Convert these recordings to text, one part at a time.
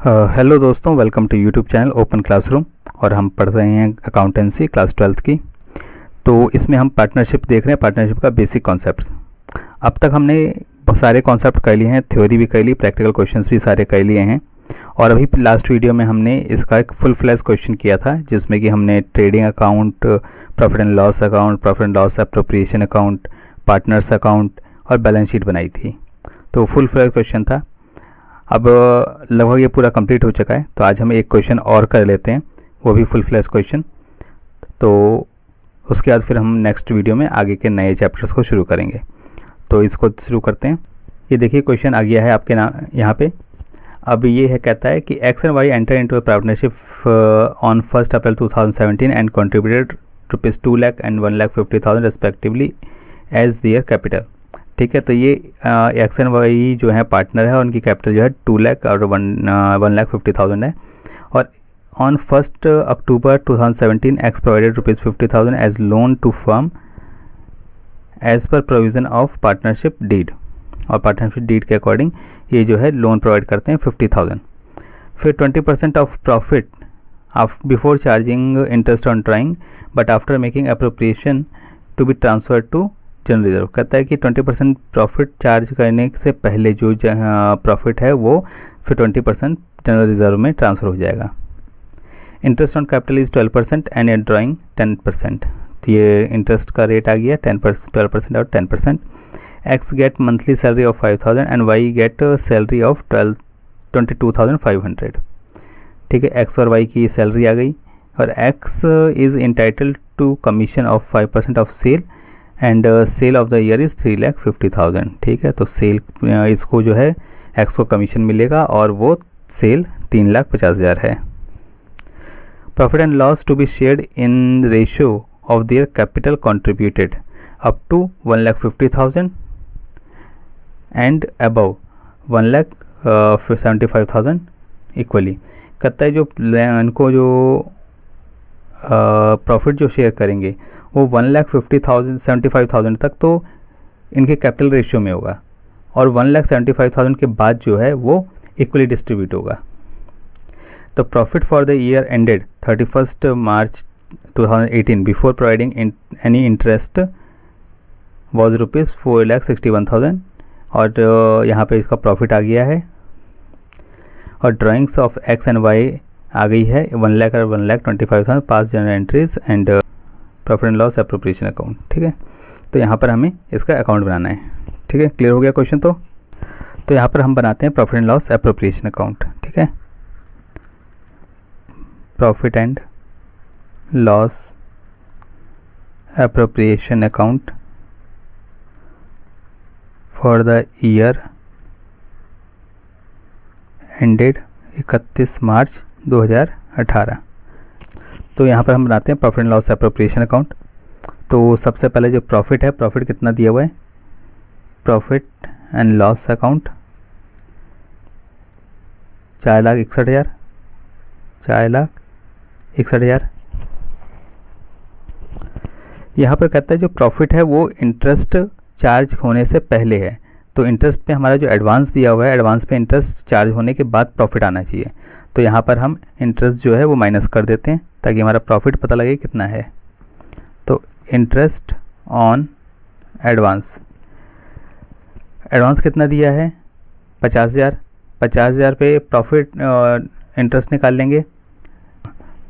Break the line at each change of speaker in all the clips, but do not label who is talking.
Hello दोस्तों, welcome to YouTube channel open classroom. और हम पढ़ रहे हैं अकाउंटेंसी क्लास 12th की। तो इसमें हम पार्टनरशिप देख रहे हैं, पार्टनरशिप का बेसिक कॉन्सेप्ट्स। अब तक हमने बहुत सारे कॉन्सेप्ट कर लिए हैं, थ्योरी भी कर ली, प्रैक्टिकल क्वेश्चंस भी सारे कर लिए हैं। और अभी लास्ट वीडियो में हमने इसका एक फुल फ्लैश क्वेश्चन किया था, जिसमें कि हमने trading account, profit and loss account, profit and loss appropriation account, partners account और बैलेंस शीट बनाई थी। तो फुल फ्लैश क्वेश्चन था। अब लगभग ये पूरा कंप्लीट हो चुका है, तो आज हम एक क्वेश्चन और कर लेते हैं, वो भी फुल फ्लैश क्वेश्चन। तो उसके बाद फिर हम नेक्स्ट वीडियो में आगे के नए चैप्टर्स को शुरू करेंगे। तो इसको शुरू करते हैं। ये देखिए क्वेश्चन आ गया है आपके यहाँ पे। अब ये है, कहता है कि X and Y enter into a partnership on 1 April 2017 and contributed ₹2 lakh and 1,50,000 respectively as their capital. ठीक है, तो ये एक्स एंड वाई जो है पार्टनर है और उनकी कैपिटल जो है 2 लाख और 1,50,000 है। और on 1 October 2017 X provided ₹50,000 as loan to firm as per provision of partnership deed. और पार्टनरशिप डीड के अकॉर्डिंग ये जो है लोन प्रोवाइड करते हैं 50,000। फिर 20% of profit before charging interest on drawing but after making appropriation to be transfer to general reserve. कहता है कि 20% प्रॉफिट चार्ज करने से पहले जो प्रॉफिट है वो फिर 20% जनरल रिजर्व में ट्रांसफ़र हो जाएगा। Interest on capital is 12% and at drawing 10%। तो ये इंटरेस्ट का रेट आ गया 10%, 12% और 10%। X get monthly salary of 5,000 and Y get salary of 22,500। ठीक है, एक्स और वाई की सैलरी आ गई। और X is entitled to commission of 5% of sale and sale of the year is 3,50,000। ठीक है, तो सेल इसको जो है एक्स को कमीशन मिलेगा और वो सेल 3,50,000 है। Profit and loss to be shared in ratio of their capital contributed up to 1,50,000 and above 1,75,000 equally. कहता है जो इनको जो प्रॉफिट जो शेयर करेंगे वो 1,50,000 तक तो इनके कैपिटल रेशियो में होगा, और 1,75,000 के बाद जो है वो इक्वली डिस्ट्रीब्यूट होगा। तो profit for the year ended 31 March 2018 before providing any interest was ₹4,61,000। और यहाँ पे इसका प्रॉफिट आ गया है। और drawings of X and Y आ गई है 1 लाख और 1,25,000 pass general entries and profit and loss appropriation account. ठीक है, तो यहाँ पर हमें इसका अकाउंट बनाना है। ठीक है, क्लियर हो गया क्वेश्चन। तो यहाँ पर हम बनाते हैं profit and loss appropriation account. ठीक है, profit and loss appropriation account for the year ended 31 मार्च 2018। तो यहाँ पर हम बनाते हैं profit and loss appropriation account. तो सबसे पहले जो प्रॉफिट है, प्रॉफिट कितना दिया हुआ है, प्रॉफिट एंड लॉस अकाउंट 4,61,000, 4,61,000। यहाँ पर कहता है जो प्रॉफिट है वो इंटरेस्ट चार्ज होने से पहले है। तो इंटरेस्ट पे हमारा जो एडवांस दिया हुआ है, एडवांस पे इंटरेस्ट चार्ज होने के बाद प्रॉफिट आना चाहिए। तो यहाँ पर हम इंटरेस्ट जो है वो माइनस कर देते हैं ताकि हमारा प्रॉफिट पता लगे कितना है। तो इंटरेस्ट ऑन एडवांस, एडवांस कितना दिया है 50,000, 50,000 पे प्रॉफिट इंटरेस्ट निकाल लेंगे।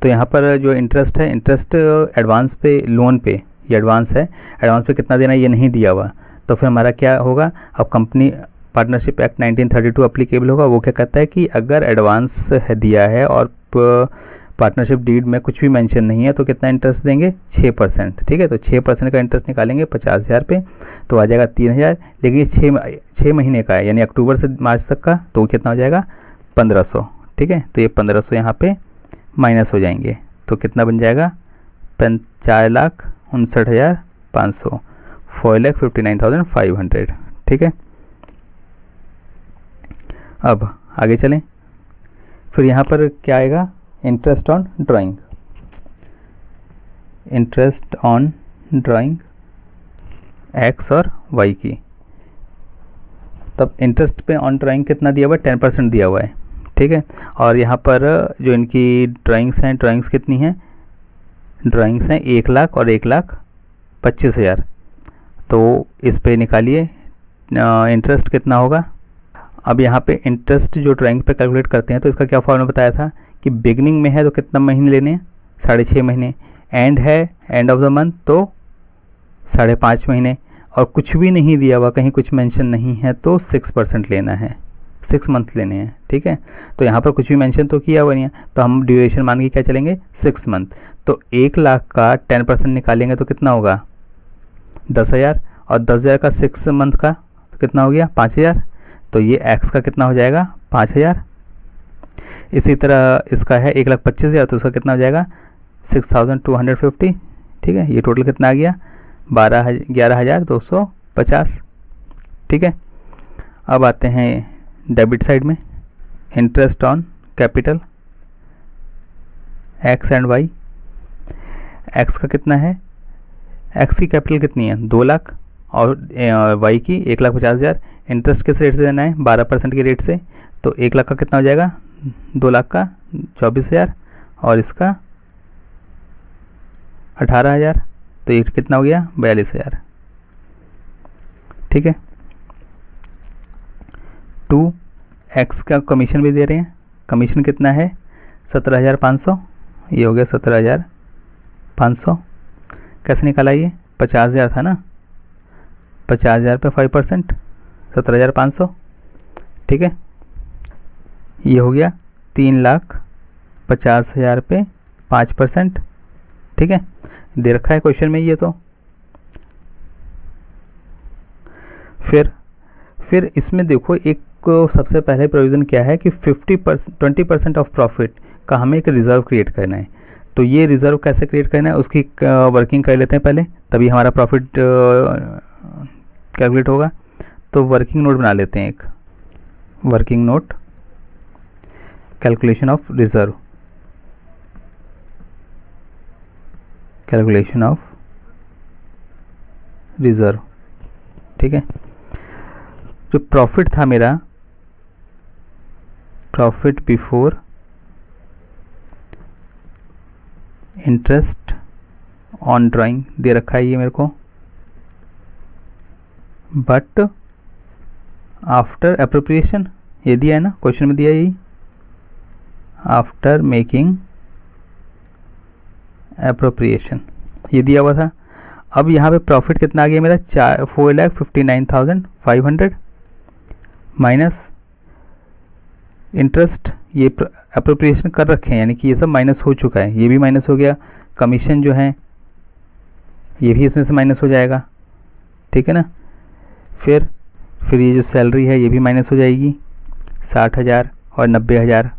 तो यहाँ पर जो इंटरेस्ट है, इंटरेस्ट एडवांस पे, लोन पे, ये एडवांस है, एडवांस पे कितना देना ये नहीं दिया हुआ। तो फिर हमारा क्या होगा, अब कंपनी पार्टनरशिप एक्ट 1932 अप्लीकेबल होगा। वो क्या कहता है कि अगर एडवांस है दिया है और पार्टनरशिप डीड में कुछ भी मेंशन नहीं है तो कितना इंटरेस्ट देंगे 6%। ठीक है, तो 6% का इंटरेस्ट निकालेंगे 50,000 पे, तो आ जाएगा 3,000। लेकिन ये 6 महीने का है, यानी अक्टूबर से मार्च तक का, तो कितना हो जाएगा 1,500। ठीक है, तो ये 1,500 यहाँ पे माइनस हो जाएंगे, तो कितना बन जाएगा 4,59,500, 4,59,500। ठीक है, अब आगे चलें। फिर यहाँ पर क्या आएगा, interest on drawing, interest on drawing x और वाई की। तब इंटरेस्ट पे ऑन ड्राइंग कितना दिया हुआ है, 10% दिया हुआ है। ठीक है। और यहाँ पर जो इनकी ड्राइंग्स हैं, ड्राइंग्स कितनी हैं, ड्राइंग्स हैं 1 लाख और 1,25,000। तो इस पे निकालिए इंटरेस्ट कितना होगा। अब यहाँ पे इंटरेस्ट जो ड्राइंग पे कैलकुलेट करते हैं तो इसका क्या फॉर्मूला बताया था कि बिगनिंग में है तो कितना महीने लेने हैं, 6.5 महीने, एंड है एंड ऑफ द मंथ तो 5.5 महीने, और कुछ भी नहीं दिया हुआ, कहीं कुछ मेंशन नहीं है तो 6% लेना है, 6 मंथ लेने हैं, ठीक है। तो यहाँ पर कुछ भी मेंशन तो किया हुआ नहीं है, तो हम ड्यूरेशन मान के क्या चलेंगे, 6 मंथ। तो 1 लाख का 10% निकालेंगे तो कितना होगा, 10,000, और 10,000 का 6 मंथ का तो कितना हो गया, 5,000। तो ये एक्स का कितना हो जाएगा, 5,000। इसी तरह इसका है 1,25,000, तो उसका कितना हो जाएगा, 6,250, ठीक है। ये टोटल कितना आ गया, 11,250, ठीक है। अब आते हैं डेबिट साइड में, interest on capital X and Y. X का कितना है, एक्स की कैपिटल कितनी है, 2 लाख, और वाई की 1,50,000। इंटरेस्ट किस रेट से देना है, 12% के रेट से। तो 1 लाख का कितना हो जाएगा, 2 लाख का 24,000, और इसका 18,000। तो ये कितना हो गया, 42,000, ठीक है। 2x का कमीशन भी दे रहे हैं, कमीशन कितना है, 17,500। ये हो गया 17,500। कैसे निकाला, ये 50,000 था ना, 50,000 पे 5%, 17,500, ठीक है। ये हो गया 3,50,000 पे 5%, ठीक है। दे रखा है क्वेश्चन में ये तो। फिर इसमें देखो, एक सबसे पहले प्रोविज़न क्या है कि 20% ऑफ प्रॉफिट का हमें एक रिज़र्व क्रिएट करना है। तो ये रिज़र्व कैसे क्रिएट करना है, उसकी वर्किंग कर लेते हैं पहले, तभी हमारा प्रॉफिट कैलकुलेट होगा। तो वर्किंग नोट बना लेते हैं एक, working note calculation of reserve, calculation of reserve, ठीक है। जो प्रॉफिट था मेरा, profit before interest on drawing दे रखा है ये मेरे को, बट आफ्टर एप्रोप्रिएशन, ये दिया है ना क्वेश्चन में, दिया यही, आफ्टर मेकिंग एप्रोप्रिएशन, ये दिया हुआ था। अब यहाँ पे प्रॉफिट कितना आ गया मेरा, 4,59,500 माइनस इंटरेस्ट, ये एप्रोप्रिएशन कर रखे हैं, यानी कि ये सब माइनस हो चुका है, ये भी माइनस हो गया। कमीशन जो है ये भी इसमें से माइनस हो जाएगा, ठीक है ना। फिर ये जो सैलरी है ये भी माइनस हो जाएगी, 60,000 और 90,000।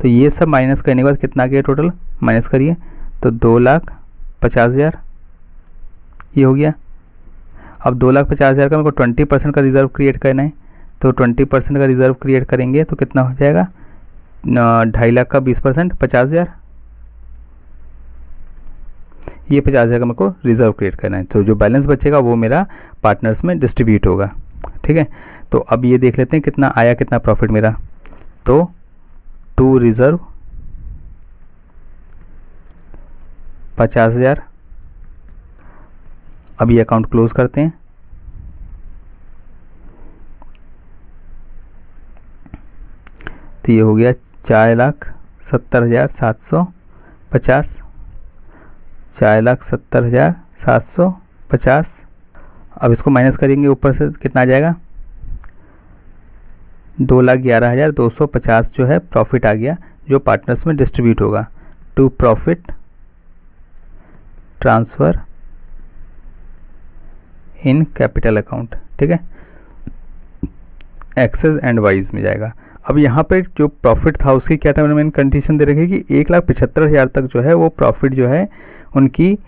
तो ये सब माइनस करने के बाद कितना आ गया टोटल, माइनस करिए तो 2,50,000 ये हो गया। अब 2,50,000 का मेरे को 20% का रिज़र्व क्रिएट करना है, तो 20% का रिज़र्व क्रिएट करेंगे तो कितना हो जाएगा, 2.5 लाख का 20% 50,000, ये 50,000 का मेरे को रिज़र्व क्रिएट करना है। तो जो बैलेंस बचेगा वो मेरा पार्टनर्स में डिस्ट्रीब्यूट होगा, ठीक है। तो अब ये देख लेते हैं कितना आया, कितना प्रॉफिट मेरा। तो टू रिज़र्व 50,000। अब ये अकाउंट क्लोज करते हैं। तो ये हो गया 4,70,750, 4,70,750। अब इसको माइनस करेंगे, ऊपर से कितना आ जाएगा, 2,11,250 जो है प्रॉफिट आ गया, जो पार्टनर्स में डिस्ट्रीब्यूट होगा to profit transfer in capital account, ठीक है, एक्सेस एंड वाइज में जाएगा। अब यहाँ पे जो प्रॉफिट था उसकी क्या टर्म एंड कंडीशन दे रखी है कि 1,75,000 तक जो है वो प्रॉफिट जो है उनकी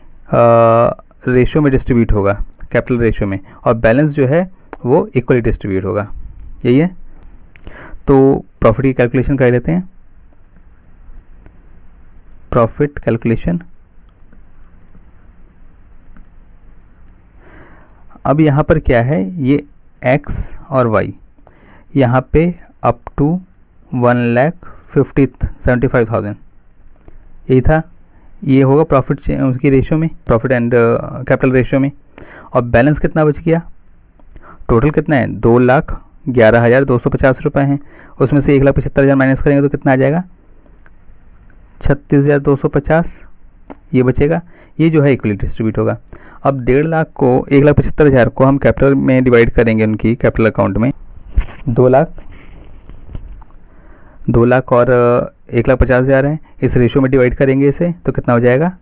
रेशो में डिस्ट्रीब्यूट होगा, कैपिटल रेशो में, और बैलेंस जो है वो इक्वली डिस्ट्रीब्यूट होगा, यही है। तो प्रॉफिट की कैलकुलेशन कर लेते हैं, प्रॉफिट कैलकुलेशन। अब यहाँ पर क्या है, ये x और y, यहाँ पे अप टू 1,75,000 यही था। ये होगा प्रॉफिट उसकी रेशियो में, प्रॉफिट एंड कैपिटल रेशियो में। और बैलेंस कितना बच गया, टोटल कितना है, 2,11,250 रुपये हैं। उसमें से 1,75,000 माइनस करेंगे तो कितना आ जाएगा, 36,250 ये बचेगा। ये जो है इक्वली डिस्ट्रीब्यूट होगा। अब 1.5 लाख को 1,75,000 को हम कैपिटल में डिवाइड करेंगे, उनकी कैपिटल अकाउंट में 2 लाख और 1,50,000 है, इस रेशियो में डिवाइड करेंगे इसे तो कितना हो जाएगा,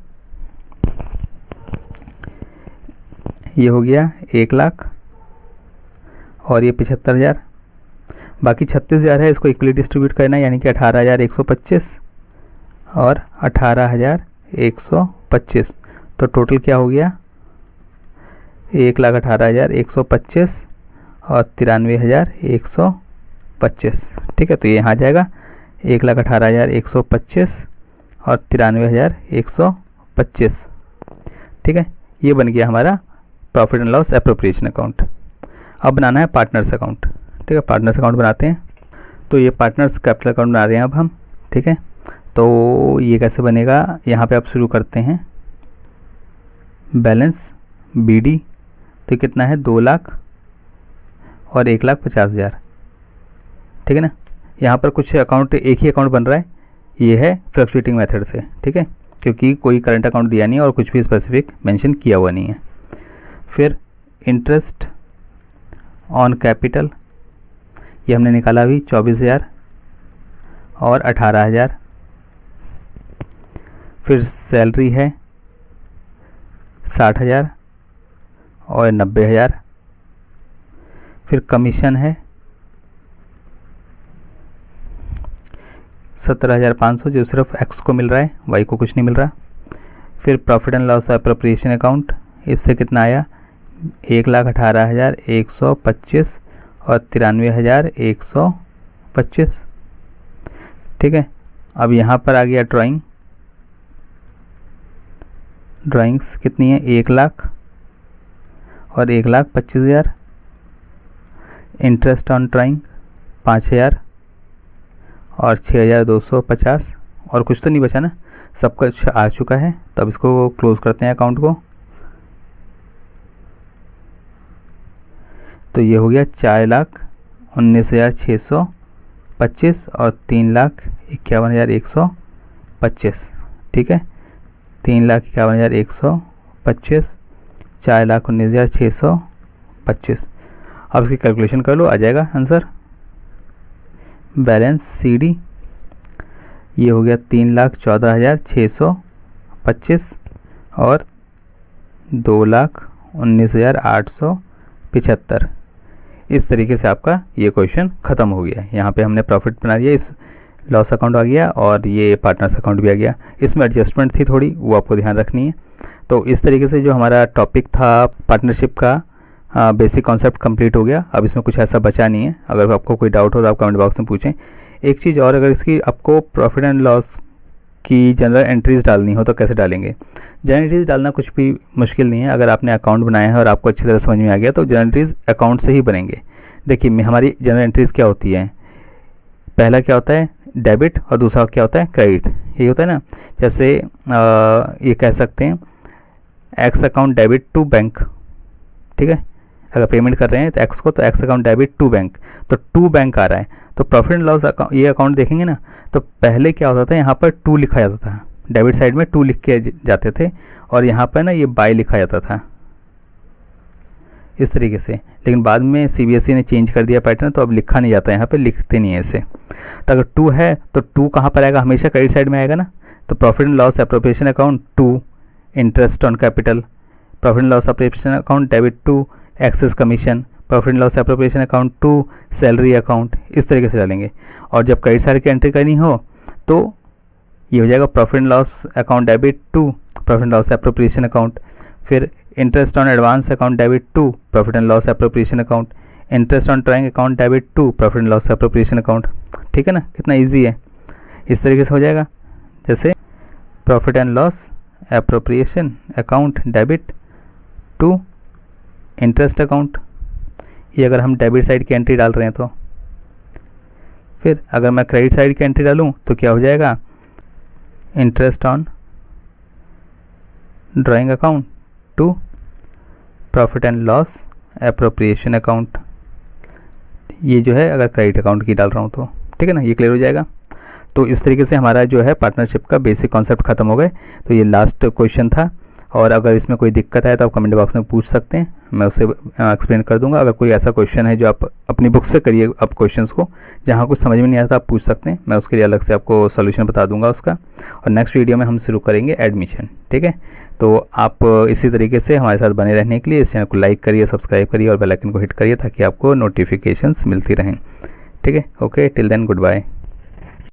ये हो गया 1 लाख और ये 75,000, बाकी 36,000 है, इसको इक्वली डिस्ट्रीब्यूट करना है, यानी कि 18,125 और 18,125। तो टोटल क्या हो गया, 1,18,125 और 93,125। ठीक है, तो ये यहाँ आ जाएगा 1,18,125 और 93,125। ठीक है, ये बन गया हमारा profit and loss appropriation account. अब बनाना है पार्टनर्स अकाउंट। ठीक है, पार्टनर्स अकाउंट बनाते हैं। तो ये पार्टनर्स कैपिटल अकाउंट बना रहे हैं अब हम। ठीक है, तो ये कैसे बनेगा, यहाँ पे आप शुरू करते हैं बैलेंस BD, तो कितना है 2 लाख और 1,50,000। ठीक है ना, यहाँ पर कुछ अकाउंट, एक ही अकाउंट बन रहा है, ये है फ्लक्चुएटिंग मेथड से। ठीक है, क्योंकि कोई करंट अकाउंट दिया नहीं और कुछ भी स्पेसिफिक मेंशन किया हुआ नहीं है। फिर इंटरेस्ट ऑन कैपिटल, ये हमने निकाला अभी 24,000 और 18,000। फिर सैलरी है 60,000 और 90,000। फिर कमीशन है 17,500 जो सिर्फ एक्स को मिल रहा है, वाई को कुछ नहीं मिल रहा। फिर profit and loss appropriation account, इससे कितना आया, 1,18,125 और 93,125। ठीक है, अब यहाँ पर आ गया ड्राइंग्स कितनी है, 1 लाख और 1,25,000। इंटरेस्ट ऑन ड्राइंग 5,000 और 6,250। और कुछ तो नहीं बचा ना, सब कुछ आ चुका है। तो अब इसको क्लोज करते हैं अकाउंट को। तो ये हो गया 4,19,625 और 3,51,125। ठीक है, 3,51,125, 4,19,625। अब इसकी कैलकुलेशन कर लो, आ जाएगा आंसर। बैलेंस CD ये हो गया 3,14,625 और 2,19,875। इस तरीके से आपका ये क्वेश्चन ख़त्म हो गया। यहाँ पे हमने प्रॉफिट बना दिया, इस लॉस अकाउंट आ गया और ये पार्टनर्स अकाउंट भी आ गया। इसमें एडजस्टमेंट थी थोड़ी, वो आपको ध्यान रखनी है। तो इस तरीके से जो हमारा टॉपिक था पार्टनरशिप का बेसिक कॉन्सेप्ट कंप्लीट हो गया। अब इसमें कुछ ऐसा बचा नहीं है। अगर आपको कोई डाउट हो तो आप कमेंट बॉक्स में पूछें। एक चीज़ और, अगर इसकी आपको प्रॉफिट एंड लॉस की जनरल एंट्रीज़ डालनी हो तो कैसे डालेंगे। जनरल एंट्रीज़ डालना कुछ भी मुश्किल नहीं है। अगर आपने अकाउंट बनाया है और आपको अच्छी तरह समझ में आ गया तो जनरल एंट्रीज़ अकाउंट से ही बनेंगे। देखिए हमारी जनरल एंट्रीज़ क्या होती है, पहला क्या होता है डेबिट और दूसरा क्या होता है क्रेडिट। यही होता है ना, जैसे ये कह सकते हैं X account debit to bank. ठीक है, अगर पेमेंट कर रहे हैं तो एक्स को, तो X account debit to bank, तो टू बैंक आ रहा है। तो प्रॉफिट एंड लॉस ये अकाउंट देखेंगे ना, तो पहले क्या होता था, यहाँ पर टू लिखा जाता था, डेबिट साइड में टू लिख के जाते थे और यहाँ पर ना ये बाय लिखा जाता था इस तरीके से। लेकिन बाद में CBSE ने चेंज कर दिया पैटर्न, तो अब लिखा नहीं जाता, यहाँ पे लिखते नहीं है इसे। तो अगर टू है तो टू कहाँ पर आएगा, हमेशा क्रेडिट साइड में आएगा ना। तो profit and loss appropriation account to interest on capital, profit and loss appropriation account debit to excess commission, profit and loss appropriation account to salary account, इस तरीके से डालेंगे। और जब क्रेडिट साइड की एंट्री करनी हो तो ये हो जाएगा profit and loss account debit to profit and loss appropriation account, फिर interest on advance account debit to profit and loss appropriation account, interest on drawing account debit to profit and loss appropriation account. ठीक है ना, कितना easy है। इस तरीके से हो जाएगा, जैसे profit and loss appropriation account debit to interest account, ये अगर हम डेबिट साइड की एंट्री डाल रहे हैं तो। फिर अगर मैं क्रेडिट साइड की एंट्री डालूँ तो क्या हो जाएगा, interest on drawing account to profit and loss appropriation account, ये जो है अगर क्रेडिट अकाउंट की डाल रहा हूँ तो, ठीक है ना, ये क्लियर हो जाएगा। तो इस तरीके से हमारा जो है पार्टनरशिप का बेसिक कॉन्सेप्ट ख़त्म हो गए। तो ये लास्ट क्वेश्चन था, और अगर इसमें कोई दिक्कत आए तो आप कमेंट बॉक्स में पूछ सकते हैं, मैं उसे एक्सप्लेन कर दूंगा। अगर कोई ऐसा क्वेश्चन है जो आप अपनी बुक से करिए, आप क्वेश्चंस को जहाँ कुछ समझ में नहीं आता आप पूछ सकते हैं, मैं उसके लिए अलग से आपको सोल्यूशन बता दूंगा उसका। और नेक्स्ट वीडियो में हम शुरू करेंगे एडमिशन, ठीक है। तो आप इसी तरीके से हमारे साथ बने रहने के लिए इस चैनल को लाइक करिए, सब्सक्राइब करिए और बेल आइकन को हिट करिए ताकि आपको नोटिफिकेशंस मिलती रहें, ठीक है। Okay, till then good bye.